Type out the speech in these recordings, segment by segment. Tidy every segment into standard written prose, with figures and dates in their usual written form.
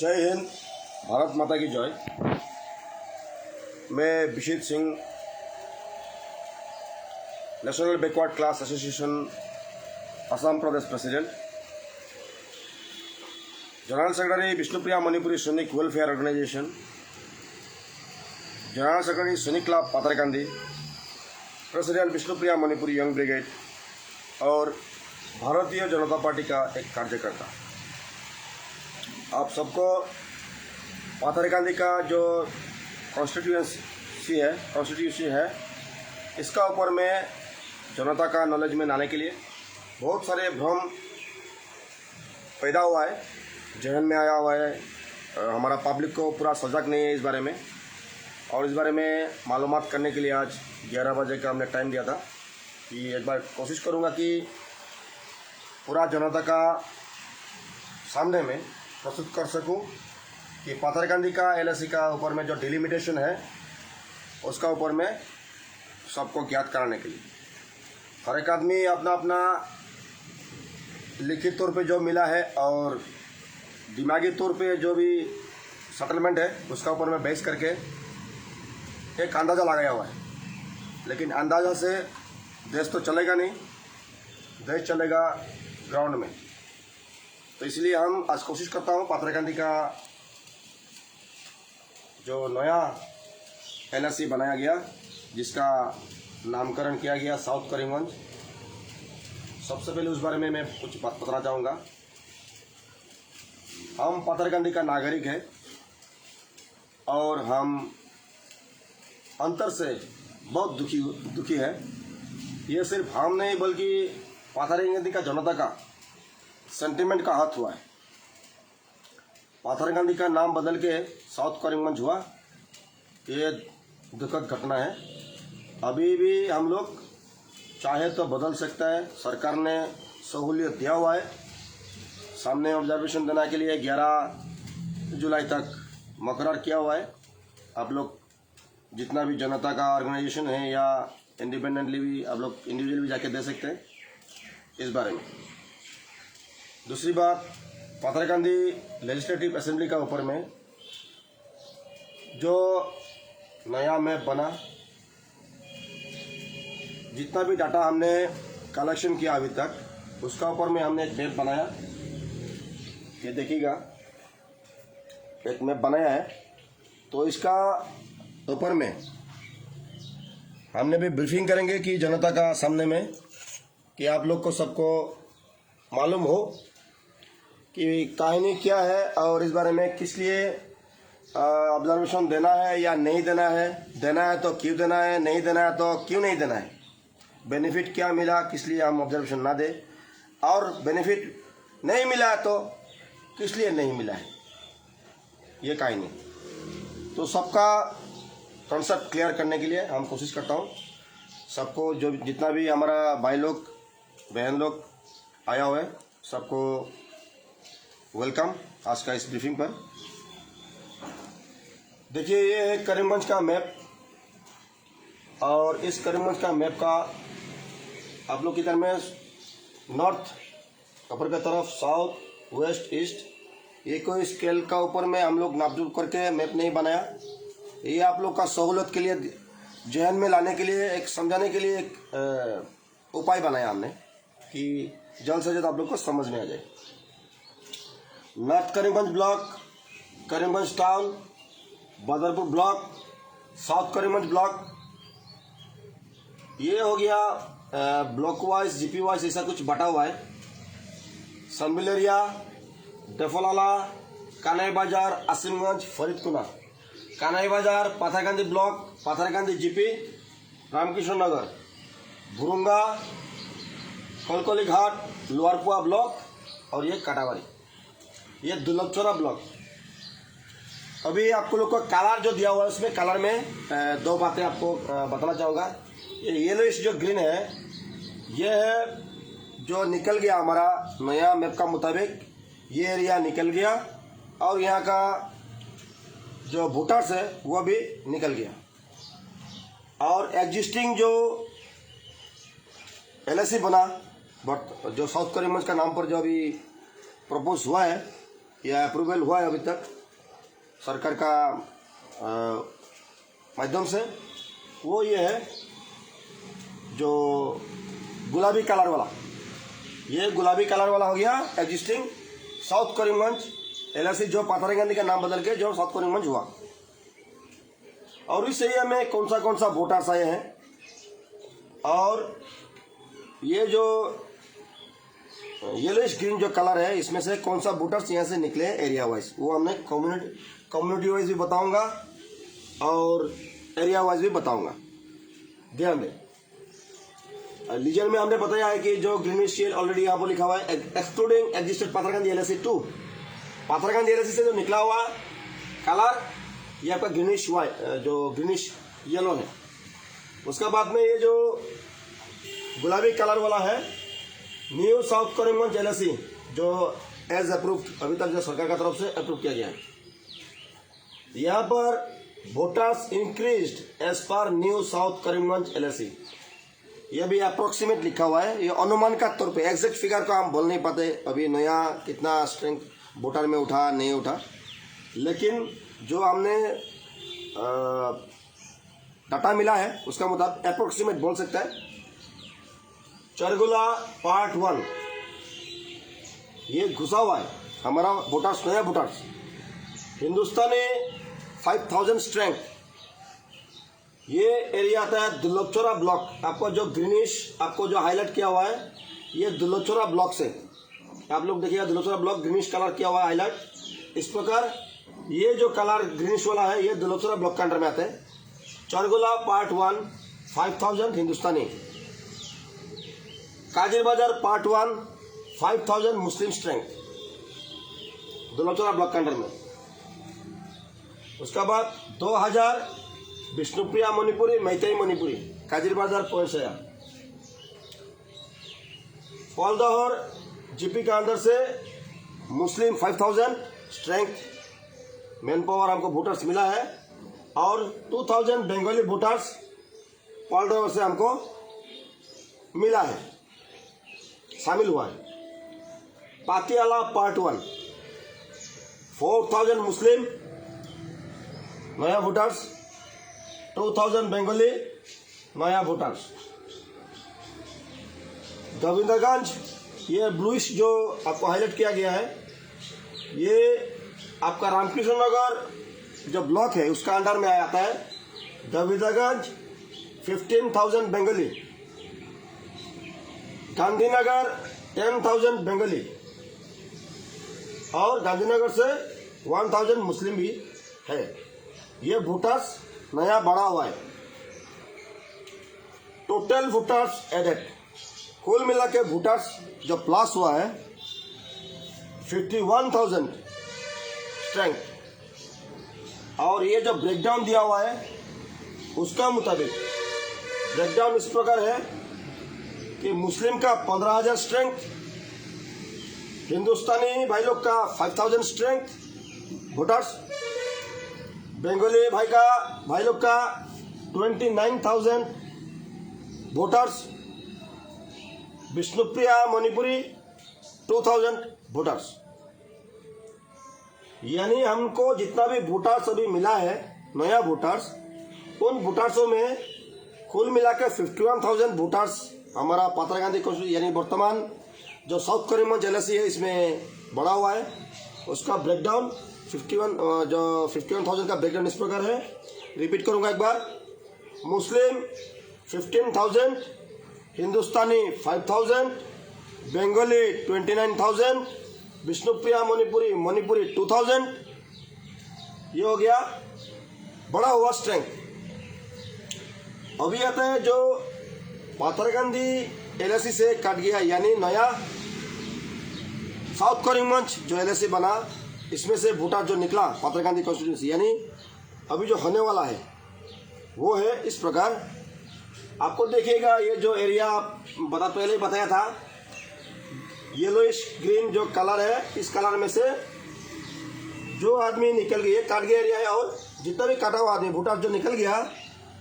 जय हिंद, भारत माता की जय। मैं Vishit Singh, national backward class association Assam Pradesh president, general secretary Bishnupriya Manipuri Sainik welfare organisation, general secretary Sainik club Patharkandi, president Bishnupriya Manipuri young brigade और भारतीय जनता पार्टी का एक कार्यकर्ता। आप सबको पाथरकांदी का जो कॉन्स्टिट्यूंसी है इसका ऊपर में जनता का नॉलेज में लाने के लिए बहुत सारे भ्रम पैदा हुआ है, जहन में आया हुआ है। हमारा पब्लिक को पूरा सजग नहीं है इस बारे में, और इस बारे में मालूमात करने के लिए आज 11 बजे का हमने टाइम दिया था कि एक बार कोशिश करूँगा कि पूरा जनता का सामने में प्रस्तुत कर सकूं कि पाथरकांदी का एलएसी का ऊपर में जो डिलिमिटेशन है उसका ऊपर में सबको ज्ञात कराने के लिए हर एक आदमी अपना अपना लिखित तौर पे जो मिला है और दिमागी तौर पे जो भी सेटलमेंट है उसका ऊपर में बेस करके एक अंदाज़ा लगाया हुआ है। लेकिन अंदाज़ा से देश तो चलेगा नहीं, देश चलेगा ग्राउंड में। तो इसलिए हम आज कोशिश करता हूँ पाथरकांदी का जो नया एलएसी बनाया गया, जिसका नामकरण किया गया साउथ करीमगंज, सबसे पहले उस बारे में मैं कुछ बात बताना चाहूँगा। हम पाथरकांदी का नागरिक है और हम अंतर से बहुत दुखी है। ये सिर्फ हम नहीं बल्कि पाथरकांदी का जनता का सेंटिमेंट का हाथ हुआ है। पाथरकांदी का नाम बदल के साउथ करीमगंज हुआ, ये दुखद घटना है। अभी भी हम लोग चाहे तो बदल सकता है, सरकार ने सहूलियत दिया हुआ है। सामने ऑब्जर्वेशन देने के लिए 11 जुलाई तक मुकर्रर किया हुआ है। आप लोग जितना भी जनता का ऑर्गेनाइजेशन है या इंडिपेंडेंटली भी आप लोग इंडिविजुअल भी जाके दे सकते हैं इस बारे में। दूसरी बात, पाथरकांदी लेजिस्लेटिव असेंबली का ऊपर में जो नया मैप बना, जितना भी डाटा हमने कलेक्शन किया अभी तक उसका ऊपर में हमने एक मैप बनाया। ये देखिएगा, एक मैप बनाया है। तो इसका ऊपर में हमने भी ब्रीफिंग करेंगे कि जनता का सामने में, कि आप लोग को सबको मालूम हो कि कहानी क्या है और इस बारे में किस लिए ऑब्जर्वेशन देना है या नहीं देना है, देना है तो क्यों देना है, नहीं देना है तो क्यों नहीं देना है, बेनिफिट क्या मिला किस लिए हम ऑब्जर्वेशन ना दें, और बेनिफिट नहीं मिला तो किस लिए नहीं मिला है, ये कहानी। तो सबका कॉन्सेप्ट क्लियर करने के लिए हम कोशिश करता हूँ। सबको जो जितना भी हमारा भाई लोग बहन लोग आया हुआ है सबको वेलकम आज का इस ब्रीफिंग पर। देखिए, ये है करीमगंज का मैप, और इस करीमगंज का मैप का आप लोग इधर में नॉर्थ ऊपर की तरफ, साउथ, वेस्ट, ईस्ट, ये कोई स्केल का ऊपर में हम लोग नापजूप करके मैप नहीं बनाया। ये आप लोग का सहूलत के लिए, जहन में लाने के लिए, एक समझाने के लिए एक उपाय बनाया हमने कि जल्द से जल्द आप लोग को समझ में आ जाए। North Karimganj block, Karimganj town, Badarpur block, south Karimganj block, ये हो गया ब्लॉक वाइज, जीपी वाइज ऐसा कुछ बटा हुआ है। संबिल एरिया, डेफोलाला, कानाई बाजार, असीमगंज, फरीदकुना, कानाई बाजार, पाथरकांदी ब्लॉक, पाथरकांदी जीपी, रामकृष्ण नगर, भुरुंगा, कोलकोली घाट, लोअरपुआ ब्लॉक, और ये काटावारी, ये दुर्लभचोरा ब्लॉक। अभी आपको लोग को कलर जो दिया हुआ है उसमें कलर में दो बातें आपको बताना चाहूँगा। ये येलोइश जो ग्रीन है, ये है जो निकल गया हमारा नया मैप का मुताबिक, ये एरिया निकल गया, और यहाँ का जो वोटर्स है वो भी निकल गया। और एग्जिस्टिंग जो एलएसी बना, बट जो साउथ करीमगंज का नाम पर जो अभी प्रपोज हुआ है यह अप्रूवल हुआ है अभी तक सरकार का माध्यम से, वो ये है जो गुलाबी कलर वाला, ये गुलाबी कलर वाला हो गया एग्जिस्टिंग साउथ करीमगंज LIC, जो पाथरकांदी का नाम बदल के जो साउथ करीमगंज हुआ। और इस एरिया में कौन सा वोटर्स आए हैं, और ये जो येलोइश ग्रीन जो कलर है इसमें से कौन सा वोटर्स यहाँ से निकले एरिया वाइज, वो हमने कम्युनिटी वाइज भी बताऊंगा और एरिया वाइज भी बताऊंगा। ध्यान दें, लीजन में हमने बताया है कि जो ग्रीनिश शेड ऑलरेडी यहाँ पर लिखा हुआ है एक्सक्लूडिंग एग्जिस्टेड पाथरकांदी LIC 2, पाथरकांदी LIC से जो निकला हुआ कलर ये आपका ग्रीनिश वाइट, जो ग्रीनिश येलो है। उसका बाद में ये जो गुलाबी कलर वाला है न्यू साउथ करीमगंज LIC, जो एज अप्रूव अभी तक जो सरकार का तरफ से अप्रूव किया गया है। यहाँ पर voters increased as per new south Karimganj LIC, यह भी अप्रोक्सीमेट लिखा हुआ है, ये अनुमान का तौर पे, एग्जैक्ट फिगर को हम बोल नहीं पाते अभी नया कितना स्ट्रेंथ वोटर में उठा नहीं उठा, लेकिन जो हमने डाटा मिला है उसका मुताबिक अप्रोक्सीमेट बोल सकता है। चरगुला पार्ट 1 ये घुसा हुआ है हमारा वोटर्स, नया वोटर्स हिंदुस्तानी 5000 स्ट्रेंथ, ये एरिया आता है दुल्लभचोरा ब्लॉक। आपको जो ग्रीनिश आपको जो हाईलाइट किया हुआ है ये दुल्लभचोरा ब्लॉक से, आप लोग देखिएगा दुल्लभचोरा ब्लॉक ग्रीनिश कलर किया हुआ है हाईलाइट। इस प्रकार ये जो कलर ग्रीनिश वाला है ये दुल्लभचोरा ब्लॉक के अंडर में आता है। चरगुला पार्ट 1 5000 हिंदुस्तानी, काजिर बाजार पार्ट 1 5000 मुस्लिम स्ट्रेंथ दुल्लभचोरा ब्लॉक के अंडर में। उसका बाद 2000 विष्णुप्रिया मणिपुरी मैतेई मणिपुरी काजिर बाजार पोएसया। फौलदाहर GP के अंदर से मुस्लिम 5000 स्ट्रेंथ मैन पावर हमको वोटर्स मिला है, और 2000 बंगाली वोटर्स फौलदाहर से हमको मिला है, शामिल हुआ है। पातियाला पार्ट 1 4000 मुस्लिम नया वोटर्स, 2000 बंगाली नया वोटर्स। गोविंदगंज ये ब्लूइश जो आपको हाईलाइट किया गया है ये आपका रामकृष्ण नगर जो ब्लॉक है उसका अंडर में आता है। गोविंदगंज 15000 बंगाली, गांधीनगर 10,000 बंगाली, और गांधीनगर से 1000 मुस्लिम भी है। ये वोटर्स नया बढ़ा हुआ है। टोटल वोटर्स एडेड, कुल मिला के वोटर्स जो प्लस हुआ है 51,000 स्ट्रेंथ। और ये जो ब्रेकडाउन दिया हुआ है उसका मुताबिक ब्रेकडाउन इस प्रकार है कि मुस्लिम का 15,000 स्ट्रेंथ, हिंदुस्तानी भाई लोग का 5,000 स्ट्रेंथ वोटर्स, बंगाली भाई लोग का 29,000 वोटर्स, विष्णुप्रिया मणिपुरी 2000 वोटर्स। यानी हमको जितना भी वोटर्स अभी मिला है नया वोटर्स, उन वोटर्सों में कुल मिला के 51,000 वोटर्स हमारा पाथरकांदी कॉन्स्टिट्यूंसी यानी वर्तमान जो साउथ करीमगंज LIC है इसमें बढ़ा हुआ है। उसका ब्रेकडाउन 51,000 का ब्रेकडाउन इस प्रकार है। रिपीट करूंगा एक बार, मुस्लिम 15,000, हिंदुस्तानी 5,000, बंगाली 29,000, विष्णुप्रिया मणिपुरी 2,000। ये हो गया बड़ा हुआ स्ट्रेंथ। अभी आता है जो पाथरकांदी LIC से कट गया यानी नया साउथ करीमगंज जो LIC बना, इसमें से वोटर जो निकला पाथरकांदी कॉन्स्टिट्यूंसी यानी अभी जो होने वाला है वो है इस प्रकार। आपको देखिएगा ये जो एरिया पहले ही बताया था, येलोइश ग्रीन जो कलर है, इस कलर में से जो आदमी निकल गए काट गया एरिया है, और जितना भी काटा हुआ आदमी वोटर जो निकल गया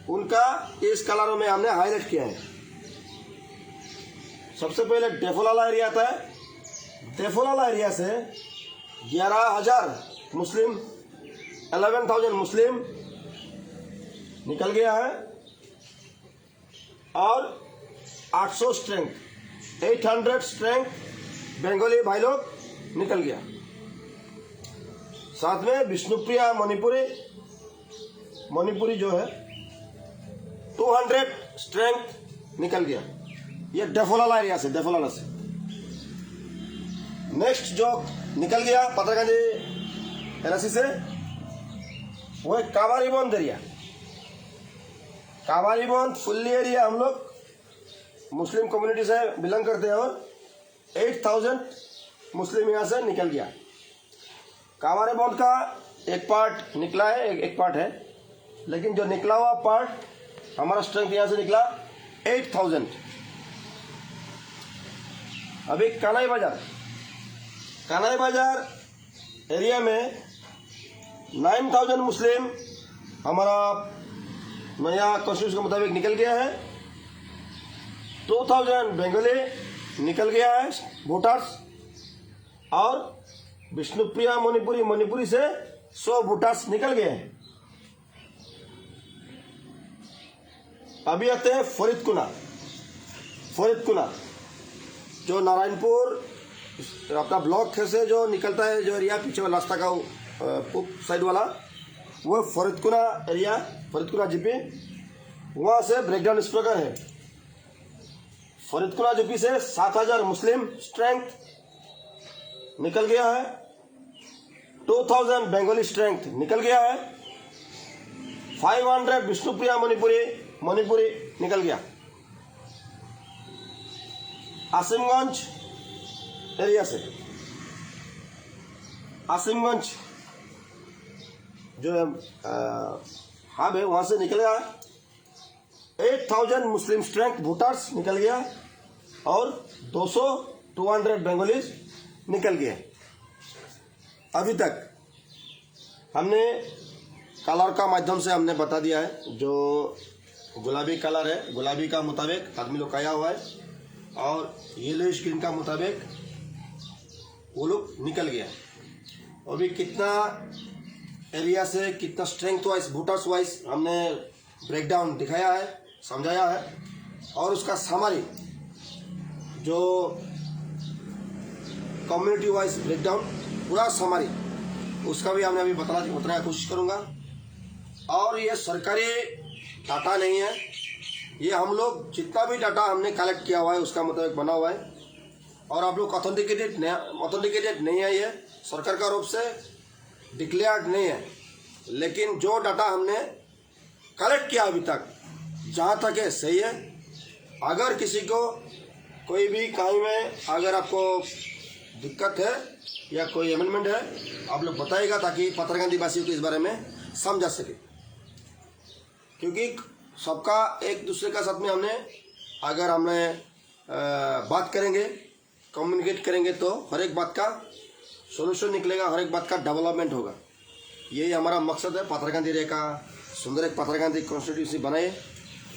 उनका इस कलरों में हमने हाईलाइट किया है। सबसे पहले डेफोलाला एरिया आता है। डेफोलाला एरिया से 11,000 मुस्लिम, 11,000 मुस्लिम निकल गया है और 800 स्ट्रेंथ, 800 स्ट्रेंथ बंगाली भाई लोग निकल गया। साथ में विष्णुप्रिया मणिपुरी जो है 200 स्ट्रेंथ निकल गया। ये डेफोलाला एरिया से, डेफोलाला से। नेक्स्ट जो निकल गया पतरगांधी एलआईसी से वो है कावारीबंद एरिया। कावारीबंद फुल्ली एरिया हम लोग मुस्लिम कम्युनिटी से बिलोंग करते हैं और 8,000 मुस्लिम यहाँ से निकल गया। कावारीबंद का एक पार्ट निकला है, एक पार्ट है, लेकिन जो निकला हुआ पार्ट हमारा स्ट्रेंथ यहाँ से निकला 8,000। अभी कानाई बाजार एरिया में 9,000 मुस्लिम हमारा नया कॉन्स्टिट्यूशन के मुताबिक निकल गया है। 2,000 बंगाली निकल गया है वोटर्स और विष्णुप्रिया मणिपुरी से 100 वोटर्स निकल गए हैं। अभी आते हैं फरीदकुना जो नारायणपुर अपना ब्लॉक से जो निकलता है, जो एरिया पीछे वाला रास्ता का पूर्व साइड वाला, वो फरीदकुना एरिया, फरीदकुना जीपी। वहाँ से ब्रेकडाउन इस प्रकार है। फरीदकुना जीपी से 7,000 मुस्लिम स्ट्रेंथ निकल गया है, 2,000 बंगाली स्ट्रेंथ निकल गया है, 500 विष्णुप्रिया मणिपुरी निकल गया। आसिमगंज एरिया से, आसिमगंज जो हब है वहां से निकल गया 8,000 मुस्लिम स्ट्रेंथ वोटर्स निकल गया और 200 बंगालीज निकल गए। अभी तक हमने कलर का माध्यम से हमने बता दिया है। जो गुलाबी कलर है, गुलाबी का मुताबिक आदमी लोग आया हुआ है और येलोइश ग्रीन का मुताबिक वो लोग निकल गया। अभी कितना एरिया से कितना स्ट्रेंथ वाइज, वोटर्स वाइज हमने ब्रेकडाउन दिखाया है, समझाया है और उसका समरी जो कम्युनिटी वाइज ब्रेकडाउन पूरा समरी उसका भी हमने अभी बताने की कोशिश करूँगा। और ये सरकारी डाटा नहीं है, ये हम लोग जितना भी डाटा हमने कलेक्ट किया हुआ है उसका मुताबिक बना हुआ है और आप लोग ऑथेंटिकेटेड नहीं है, ये सरकार का रूप से डिक्लेयर्ड नहीं है। लेकिन जो डाटा हमने कलेक्ट किया अभी तक, जहाँ तक है सही है। अगर किसी को कोई भी कहीं में अगर आपको दिक्कत है या कोई अमेंडमेंट है, आप लोग बताइएगा ताकि पतरगांधी वासियों को इस बारे में समझा सके। क्योंकि सबका एक दूसरे का साथ में अगर हमने बात करेंगे, कम्युनिकेट करेंगे तो हर एक बात का सोल्यूशन निकलेगा, हर एक बात का डेवलपमेंट होगा। यही हमारा मकसद है। पतरगांधी एरिया का सुंदर एक पतरगांधी कॉन्स्टिट्यूंसी बनाए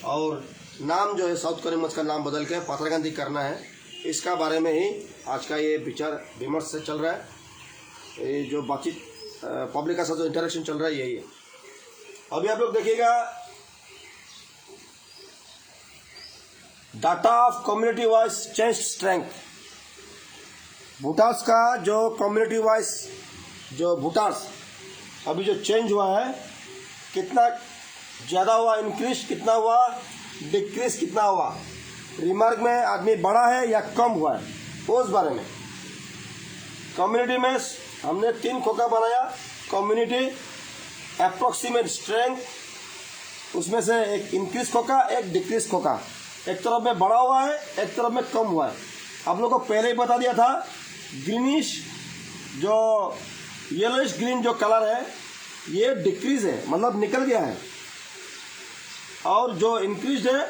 और नाम जो है साउथ करीमगंज का नाम बदल के पतरगांधी करना है, इसका बारे में ही आज का ये विचार विमर्श से चल रहा है। ये जो बातचीत पब्लिक का साथ जो इंटरेक्शन चल रहा है यही है। अभी आप लोग देखिएगा data of community wise change strength. Voters का जो कम्युनिटी वाइज जो वोटर्स अभी जो चेंज हुआ है, कितना ज़्यादा हुआ, इंक्रीज कितना हुआ, डिक्रीज कितना हुआ, रिमार्क में आदमी बढ़ा है या कम हुआ है, उस बारे में। कम्युनिटी में हमने 3 खोखा बनाया। कम्युनिटी अप्रोक्सीमेट स्ट्रेंथ, उसमें से एक इंक्रीज खोखा, एक डिक्रीज खोखा। एक तरफ में बढ़ा हुआ है, एक तरफ में कम हुआ है। आप लोगों को पहले ही बता दिया था, ग्रीनिश जो येलोइश ग्रीन जो कलर है ये डिक्रीज है, मतलब निकल गया है, और जो इंक्रीज है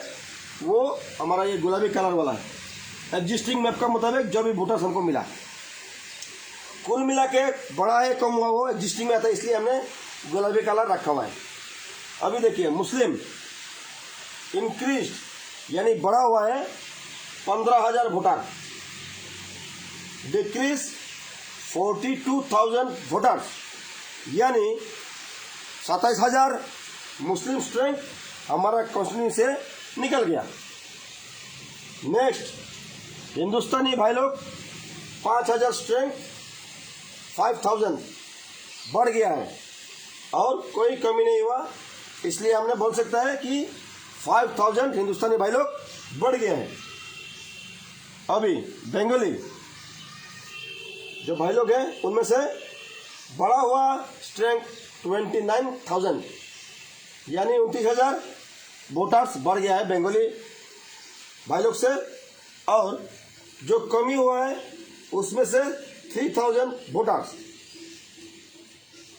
वो हमारा ये गुलाबी कलर वाला है। एग्जिस्टिंग मैप का मुताबिक जो भी वोटर्स हमको मिला, कुल मिला के बड़ा है कम हुआ वो एग्जिस्टिंग में आता है, इसलिए हमने गुलाबी कलर रखा हुआ है। अभी देखिए मुस्लिम इंक्रीज यानी बढ़ा हुआ है 15,000 वोटर, डिक्रीज 42,000 वोटर्स, यानी 27,000 मुस्लिम स्ट्रेंथ हमारा कॉन्स्टिट्यूंसी से निकल गया। नेक्स्ट, हिंदुस्तानी भाई लोग 5,000 स्ट्रेंथ 5,000 बढ़ गया है और कोई कमी नहीं हुआ, इसलिए हमने बोल सकता है कि 5,000 हिंदुस्तानी भाई लोग बढ़ गए हैं। अभी बंगाली जो भाई लोग हैं उनमें से बढ़ा हुआ स्ट्रेंथ 29,000, यानी 29,000 वोटर्स बढ़ गया है बंगाली भाई लोग से। और जो कमी हुआ है उसमें से 3,000 वोटर्स,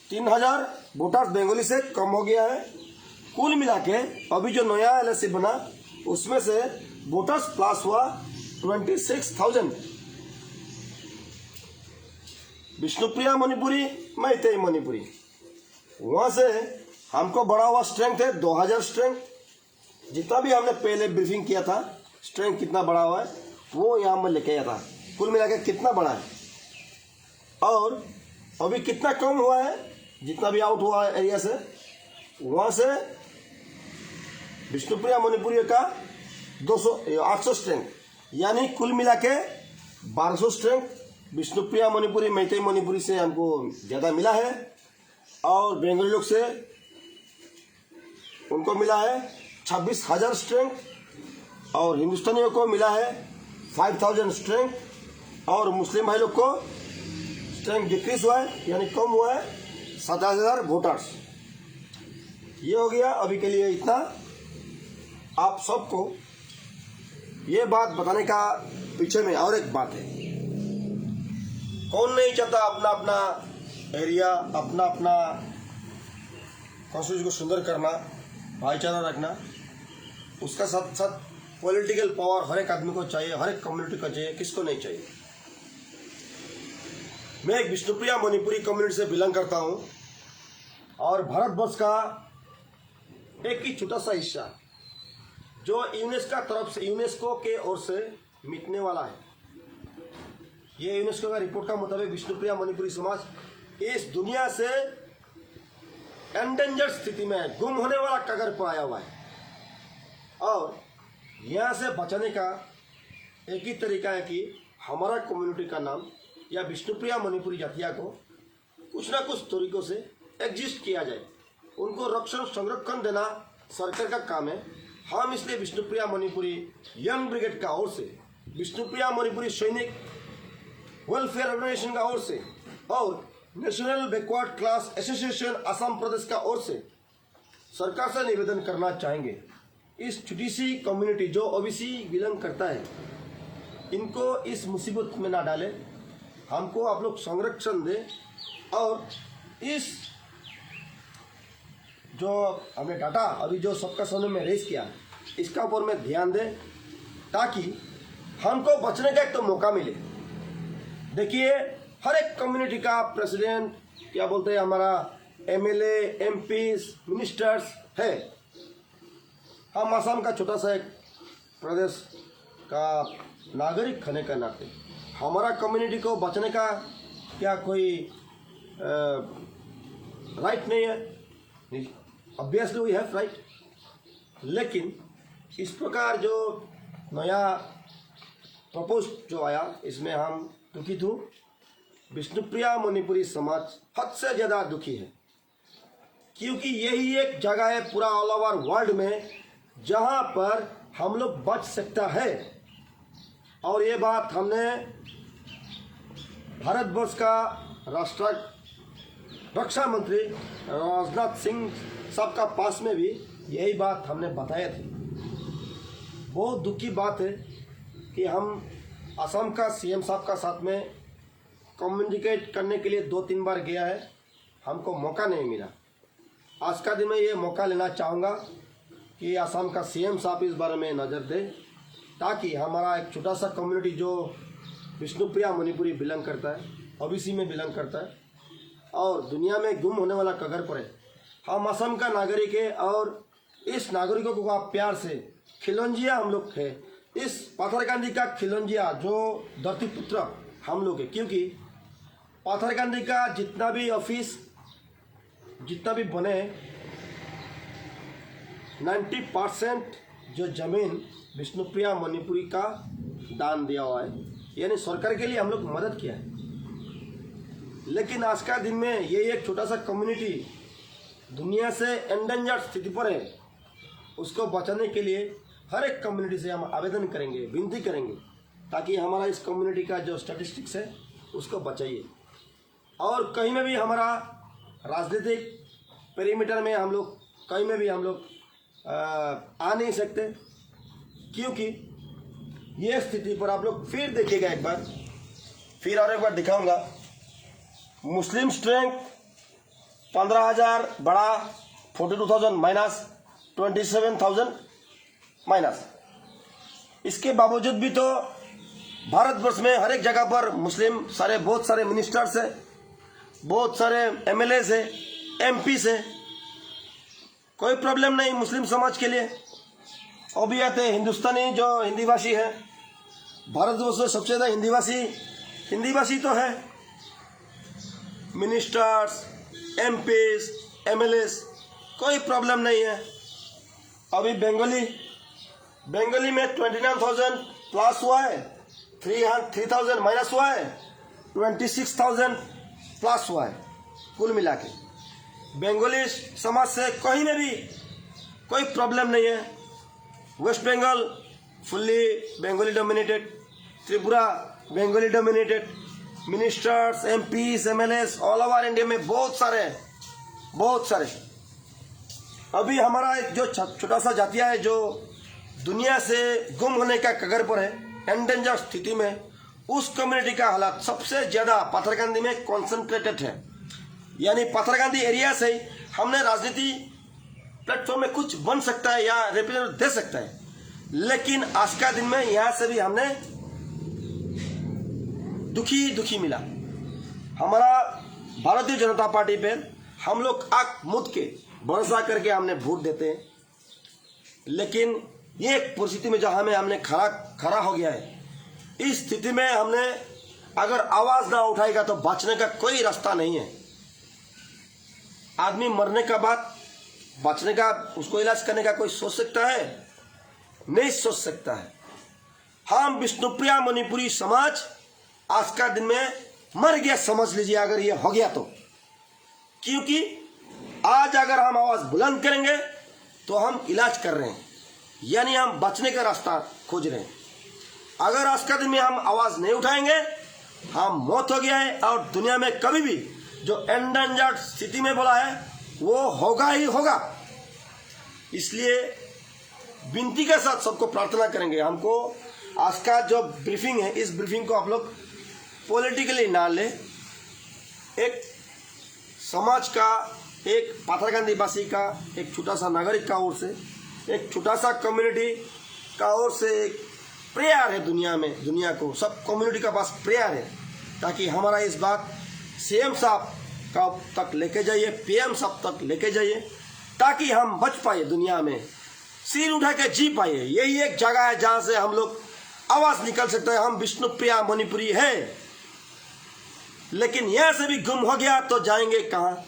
3,000 वोटर्स बंगाली से कम हो गया है। कुल मिला के अभी जो नया एलएसी बना उसमें से वोटर्स प्लस हुआ 26,000। विष्णुप्रिया मणिपुरी, मैतेई मणिपुरी, वहाँ से हमको बढ़ा हुआ स्ट्रेंथ है 2,000 स्ट्रेंथ। जितना भी हमने पहले ब्रीफिंग किया था स्ट्रेंथ कितना बढ़ा हुआ है वो यहाँ में लेके आया था, कुल मिला के कितना बढ़ा है। और अभी कितना कम हुआ है, जितना भी आउट हुआ है एरिया से, वहाँ से विष्णुप्रिया मणिपुरी का 800 स्ट्रेंथ, यानी कुल मिला के 1200 स्ट्रेंथ विष्णुप्रिया मणिपुरी मैतेई मणिपुरी से हमको ज़्यादा मिला है। और बंगाली लोग से उनको मिला है 26,000 स्ट्रेंथ और हिंदुस्तानियों को मिला है 5,000 स्ट्रेंथ और मुस्लिम भाई लोग को स्ट्रेंथ डिक्रीज हुआ है, यानी कम हुआ है 27,000 वोटर्स। ये हो गया अभी के लिए इतना। आप सबको ये बात बताने का पीछे में और एक बात है, कौन नहीं चाहता अपना अपना एरिया, अपना अपना कॉन्स्टिट्यूशन को सुंदर करना, भाईचारा रखना। उसका साथ साथ पॉलिटिकल पावर हर एक आदमी को चाहिए, हर एक कम्युनिटी को चाहिए, किसको नहीं चाहिए। मैं एक विष्णुप्रिया मणिपुरी कम्युनिटी से बिलोंग करता हूँ और भारतवर्ष का एक ही छोटा सा हिस्सा जो यूनेस्को के ओर से मिटने वाला है। ये यूनेस्को का रिपोर्ट का मुताबिक विष्णुप्रिया मणिपुरी समाज इस दुनिया से एंडेंजर्ड स्थिति में, गुम होने वाला कगार पर आया हुआ है। और यहाँ से बचाने का एक ही तरीका है कि हमारा कम्युनिटी का नाम या विष्णुप्रिया मणिपुरी जातिया को कुछ ना कुछ तरीकों से एग्जिस्ट किया जाए, उनको रक्षण संरक्षण देना सरकार का काम है। हम इसलिए विष्णुप्रिया मणिपुरी यंग ब्रिगेड का ओर से, विष्णुप्रिया मणिपुरी सैनिक वेलफेयर ऑर्गेनाइजेशन का ओर से और national backward class association Assam Pradesh का ओर से सरकार से निवेदन करना चाहेंगे, इस छोटी सी कम्युनिटी जो ओबीसी बिलोंग करता है, इनको इस मुसीबत में ना डालें। हमको आप लोग संरक्षण दें और इस जो हमने डाटा अभी जो सबका सामने में रेज किया इसका ऊपर में ध्यान दें ताकि हमको बचने का एक तो मौका मिले। देखिए, हर एक कम्युनिटी का प्रेसिडेंट, क्या बोलते हैं, हमारा एमएलए, एमपीज, मिनिस्टर्स है। हम असम का छोटा सा एक प्रदेश का नागरिक होने के नाते हमारा कम्युनिटी को बचने का क्या कोई राइट नहीं है? Obviously we have right. लेकिन इस प्रकार जो नया प्रपोज जो आया इसमें हम दुखित हूँ। विष्णुप्रिया मणिपुरी समाज हद से ज़्यादा दुखी है क्योंकि यही एक जगह है पूरा ऑल ओवर वर्ल्ड में जहाँ पर हम लोग बच सकता है। और ये बात हमने भारतवर्ष का राष्ट्र रक्षा मंत्री राजनाथ सिंह साहब का पास में भी यही बात हमने बताया थी। बहुत दुख की बात है कि हम असम का सीएम साहब का साथ में कम्युनिकेट करने के लिए 2-3 बार गया है, हमको मौका नहीं मिला। आज का दिन में ये मौका लेना चाहूँगा कि असम का सीएम साहब इस बारे में नज़र दे ताकि हमारा एक छोटा सा कम्युनिटी जो विष्णुप्रिया मणिपुरी बिलोंग करता है, ओबीसी में बिलोंग करता है और दुनिया में गुम होने वाला कगार पर है। हम असम का नागरिक है और इस नागरिकों को आप प्यार से खिलौंजिया हम लोग है, इस पाथर गांधी का खिलौंजिया जो धरती पुत्र हम लोग है, क्योंकि पाथरकांदी का जितना भी ऑफिस जितना भी बने 90% जो जमीन विष्णुप्रिया मणिपुरी का दान दिया हुआ है, यानी सरकार के लिए हम लोग मदद किया है। लेकिन आज का दिन में ये एक छोटा सा कम्युनिटी दुनिया से एंडेंजर्ड स्थिति पर है, उसको बचाने के लिए हर एक कम्युनिटी से हम आवेदन करेंगे, विनती करेंगे ताकि हमारा इस कम्युनिटी का जो स्टैटिस्टिक्स है उसको बचाइए। और कहीं में भी हमारा राजनीतिक पेरीमीटर में हम लोग कहीं में भी हम लोग आ नहीं सकते, क्योंकि ये स्थिति पर आप लोग फिर देखिएगा एक बार, फिर और एक बार दिखाऊंगा। मुस्लिम स्ट्रेंथ 15,000 बड़ा 42,000 माइनस 27,000 माइनस। इसके बावजूद भी तो भारतवर्ष में हर एक जगह पर मुस्लिम बहुत सारे मिनिस्टर्स है, बहुत सारे एमएलए है, एमपी से, कोई प्रॉब्लम नहीं मुस्लिम समाज के लिए। अभी आते हिंदुस्तानी जो हिंदी भाषी है, भारतवर्ष में सबसे ज़्यादा हिंदी भाषी तो है, मिनिस्टर्स, एमपीज, एमएलएस, कोई प्रॉब्लम नहीं है। अभी बंगाली में 29,000 प्लस हुआ है, 3,000 माइनस हुआ है, 26,000 प्लस हुआ है। कुल मिला के बंगाली समाज से कहीं में भी कोई प्रॉब्लम नहीं है। West Bengal fully Bengali dominated, Tripura Bengali dominated, ministers, MPs, MLAs all over India में बहुत सारे। अभी हमारा एक जो छोटा सा जातिया है जो दुनिया से गुम होने का कगार पर है, एंडेंजर स्थिति में, उस कम्युनिटी का हालात सबसे ज़्यादा पाथरकांदी में कॉन्सेंट्रेटेड है। यानी पाथरकांदी एरिया से हमने राजनीति प्लेटफॉर्म में कुछ बन सकता है या रिप्रेजेंट दे सकता है, लेकिन आज का दिन में यहाँ से भी हमने दुखी मिला। हमारा भारतीय जनता पार्टी पे हम लोग आंख मूंद के भरोसा करके हमने वोट देते हैं, लेकिन ये एक परिस्थिति में जहां में हमने खड़ा हो गया है, इस स्थिति में हमने अगर आवाज ना उठाएगा तो बचने का कोई रास्ता नहीं है। आदमी मरने के बाद बचने का, उसको इलाज करने का कोई सोच सकता है? नहीं सोच सकता है। हम विष्णुप्रिया मणिपुरी समाज आज का दिन में मर गया समझ लीजिए, अगर ये हो गया तो। क्योंकि आज अगर हम आवाज बुलंद करेंगे तो हम इलाज कर रहे हैं, यानी हम बचने का रास्ता खोज रहे हैं। अगर आज का दिन में हम आवाज नहीं उठाएंगे, हम मौत हो गया है, और दुनिया में कभी भी जो एंडेंजर्ड स्थिति में बोला है वो होगा ही होगा। इसलिए विनती के साथ सबको प्रार्थना करेंगे, हमको आज का जो ब्रीफिंग है, इस ब्रीफिंग को आप लोग पॉलिटिकली ना ले, एक समाज का, एक पाथरकांदी वासी का, एक छोटा सा नागरिक का ओर से, एक छोटा सा कम्युनिटी का ओर से एक प्रेयर है दुनिया को, सब कम्युनिटी का पास प्रेयर है, ताकि हमारा इस बात सीएम साहब का तक लेके जाइए, पीएम साहब तक लेके जाइए, ताकि हम बच पाए, दुनिया में सिर उठा के जी पाए। यही एक जगह है जहां से हम लोग आवाज निकल सकते हैं, हम विष्णुप्रिया मणिपुरी है। लेकिन यहाँ से भी गुम हो गया तो जाएंगे कहाँ?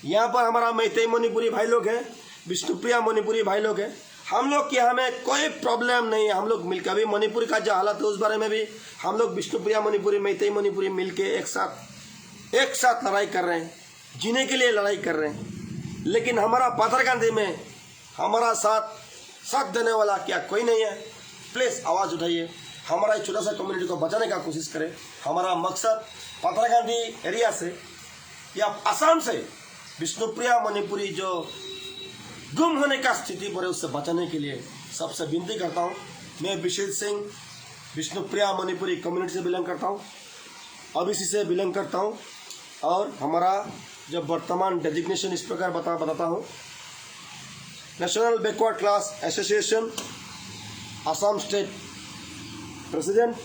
यहाँ पर हमारा मैतेई मणिपुरी भाई लोग हैं, विष्णुप्रिया मणिपुरी भाई लोग हैं, हम लोग के हमें कोई प्रॉब्लम नहीं है। हम लोग मिलकर भी मणिपुर का जो हालत है उस बारे में भी हम लोग विष्णुप्रिया मणिपुरी, मैतेई मणिपुरी मिलके एक साथ लड़ाई कर रहे हैं, जीने के लिए लड़ाई कर रहे हैं। लेकिन हमारा पाथरकांदी में हमारा साथ देने वाला क्या कोई नहीं है? प्लीज़ आवाज़ उठाइए, हमारा एक छोटा सा कम्युनिटी को बचाने का कोशिश करें। हमारा मकसद पाथरकांदी एरिया से या असम से विष्णुप्रिया मणिपुरी जो गुम होने का स्थिति पर है उससे बचाने के लिए सबसे विनती करता हूँ। मैं विशेष सिंह विष्णुप्रिया मणिपुरी कम्युनिटी से बिलोंग करता हूँ, ओबीसी से बिलोंग करता हूँ, और हमारा जो वर्तमान डेजिग्नेशन इस प्रकार बताता हूँ। National backward class association Assam state president,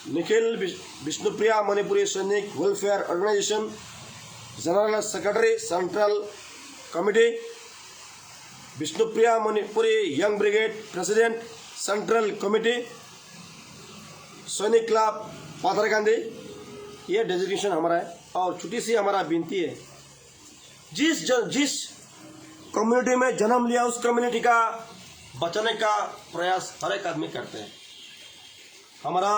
Nikhil Bishnupriya Manipuri Sainik welfare organisation general secretary central committee, Bishnupriya Manipuri young brigade president central committee, Sainik club Patharkandi, ये डेजिग्नेशन हमारा है। और छोटी सी हमारा विनती है, जिस कम्युनिटी में जन्म लिया उस कम्युनिटी का बचाने का प्रयास हर एक आदमी करते हैं। हमारा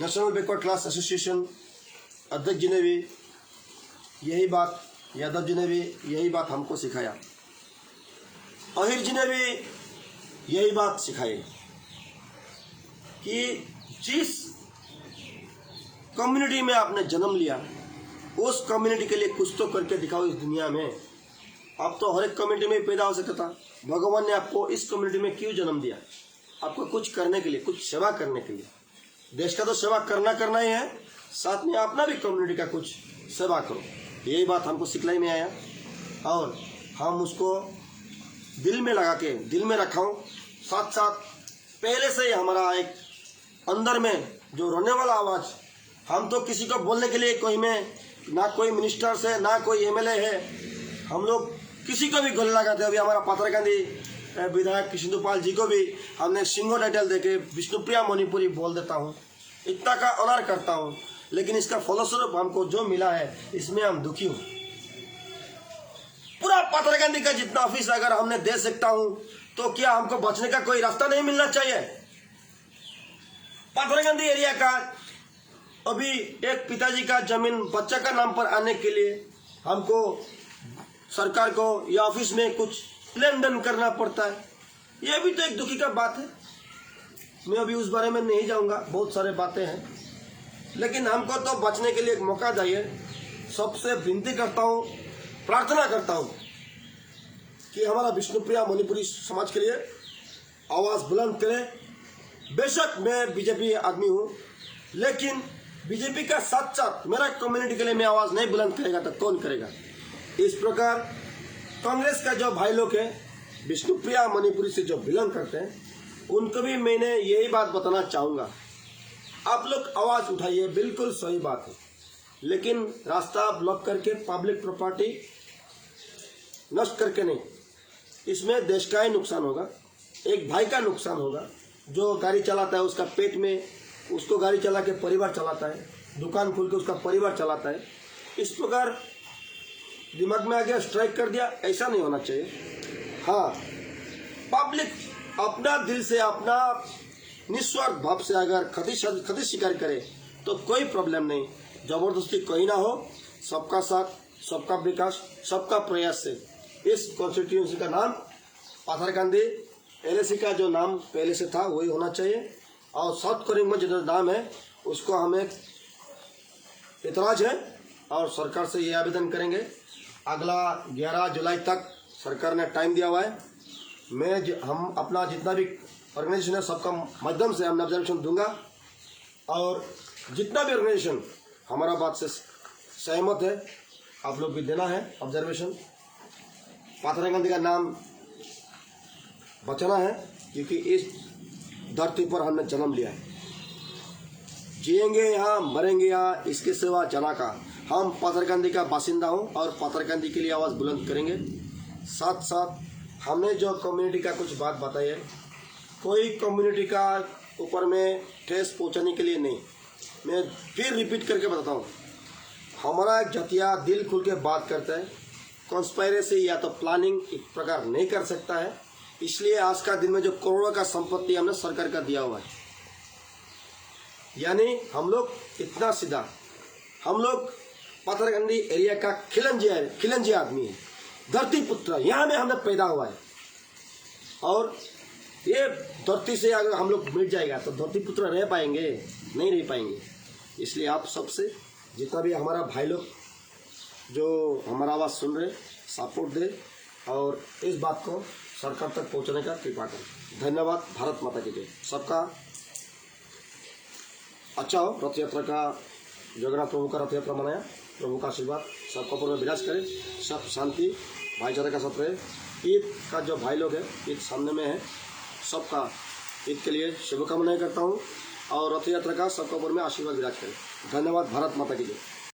नेशनल बैकवर्ड क्लास एसोसिएशन अध्यक्ष जी ने भी यही बात, यादव जी ने भी यही बात हमको सिखाया, अहिर जी ने भी यही बात सिखाई कि जिस कम्युनिटी में आपने जन्म लिया उस कम्युनिटी के लिए कुछ तो करके दिखाओ इस दुनिया में। आप तो हर एक कम्युनिटी में पैदा हो सकता था, भगवान ने आपको इस कम्युनिटी में क्यों जन्म दिया? आपको कुछ करने के लिए, कुछ सेवा करने के लिए। देश का तो सेवा करना ही है, साथ में अपना भी कम्युनिटी का कुछ सेवा करो। यही बात हमको सिखलाई में आया और हम उसको दिल में लगा के दिल में रखा हूँ। साथ साथ पहले से ही हमारा एक अंदर में जो रोने वाला आवाज़, हम तो किसी को बोलने के लिए कोई में ना कोई मिनिस्टर से ना कोई एमएलए है, हम लोग किसी को भी गले लगाते। अभी हमारा पाथरकांदी विधायक कृष्णपाल जी को भी हमने सिंह टाइटल देके विष्णुप्रिया मणिपुरी बोल देता हूँ, इतना का ऑनर करता हूँ। लेकिन इसका फलस्वरूप हमको जो मिला है इसमें हम दुखी हूँ। पूरा पाथरकांदी का जितना ऑफिस अगर हमने दे सकता हूँ तो क्या हमको बचने का कोई रास्ता नहीं मिलना चाहिए? पाथरकांदी एरिया का अभी एक पिताजी का जमीन बच्चा का नाम पर आने के लिए हमको सरकार को या ऑफिस में कुछ लेन देन करना पड़ता है। यह भी तो एक दुखी का बात है। मैं अभी उस बारे में नहीं जाऊंगा, बहुत सारे बातें हैं, लेकिन हमको तो बचने के लिए एक मौका चाहिए। सबसे विनती करता हूँ, प्रार्थना करता हूँ कि हमारा विष्णुप्रिया मणिपुरी समाज के लिए आवाज़ बुलंद करें। बेशक मैं बीजेपी आदमी हूँ, लेकिन बीजेपी का साथ साथ मेरा कम्युनिटी के लिए मैं आवाज़ नहीं बुलंद करेगा तो कौन करेगा? इस प्रकार कांग्रेस का जो भाई लोग हैं विष्णुप्रिया मणिपुरी से जो बिलोंग करते हैं, उनको भी मैंने यही बात बताना चाहूँगा, आप लोग आवाज़ उठाइए, बिल्कुल सही बात है, लेकिन रास्ता ब्लॉक करके पब्लिक प्रॉपर्टी नष्ट करके नहीं। इसमें देश का ही नुकसान होगा, एक भाई का नुकसान होगा। जो गाड़ी चलाता है उसका पेट में, उसको गाड़ी चला के परिवार चलाता है, दुकान खोल के उसका परिवार चलाता है। इस प्रकार दिमाग में आ गया, स्ट्राइक कर दिया, ऐसा नहीं होना चाहिए। हाँ, पब्लिक अपना दिल से, अपना निस्वार्थ भाव से अगर क्षति स्वीकार करे तो कोई प्रॉब्लम नहीं, जबरदस्ती कोई ना हो। सबका साथ, सबका विकास, सबका प्रयास से इस कॉन्स्टिट्यूंसी का नाम पाथरकांदी एलएसी का जो नाम पहले से था वही होना चाहिए। और साउथ कोरिंग में जो नाम है उसको हमें एतराज है और सरकार से ये आवेदन करेंगे। अगला 11 जुलाई तक सरकार ने टाइम दिया हुआ है। हम अपना जितना भी ऑर्गेनाइजेशन है सबका माध्यम से हम ऑब्जर्वेशन दूंगा, और जितना भी ऑर्गेनाइजेशन हमारा बात से सहमत है आप लोग भी देना है ऑब्जर्वेशन। पाथरकांदी का नाम बचाना है, क्योंकि इस धरती पर हमने जन्म लिया है। जिएंगे यहाँ, मरेंगे यहाँ, इसके सिवा जना का। हम पाथरकांदी का बासिंदा हूँ और पाथरकांदी के लिए आवाज़ बुलंद करेंगे। साथ साथ हमने जो कम्युनिटी का कुछ बात बताई है, कोई कम्युनिटी का ऊपर में ठेस पहुँचाने के लिए नहीं, मैं फिर रिपीट करके बताता हूँ। हमारा जतिया दिल खुल के बात करता है, कॉन्स्पायरेसी या तो प्लानिंग एक प्रकार नहीं कर सकता है। इसलिए आज का दिन में जो करोड़ों का संपत्ति हमने सरकार का दिया हुआ है, यानी हम लोग इतना सीधा, हम लोग पाथरकांदी एरिया का खिलंजी आदमी है, धरती पुत्र, यहाँ में हमने पैदा हुआ है। और ये धरती से अगर हम लोग मिट जाएगा तो धरती पुत्र रह पाएंगे? नहीं रह पाएंगे। इसलिए आप सबसे जितना भी हमारा भाई लोग जो हमारा आवाज़ सुन रहे, सपोर्ट दे और इस बात को सरकार तक पहुंचाने का कृपा करें। धन्यवाद। भारत माता की जय। सबका अच्छा हो। रथ यात्रा का, जगन्नाथ प्रभु का रथ यात्रा मनाया, प्रभु का आशीर्वाद सबका ऊपर में विराज करे, सब शांति भाईचारे का साथ रहे। ईद का जो भाई लोग हैं, ईद सामने में है, सबका ईद के लिए शुभकामनाएं करता हूँ और रथ यात्रा का सबका ऊपर में आशीर्वाद विराज करे। धन्यवाद। भारत माता की जय।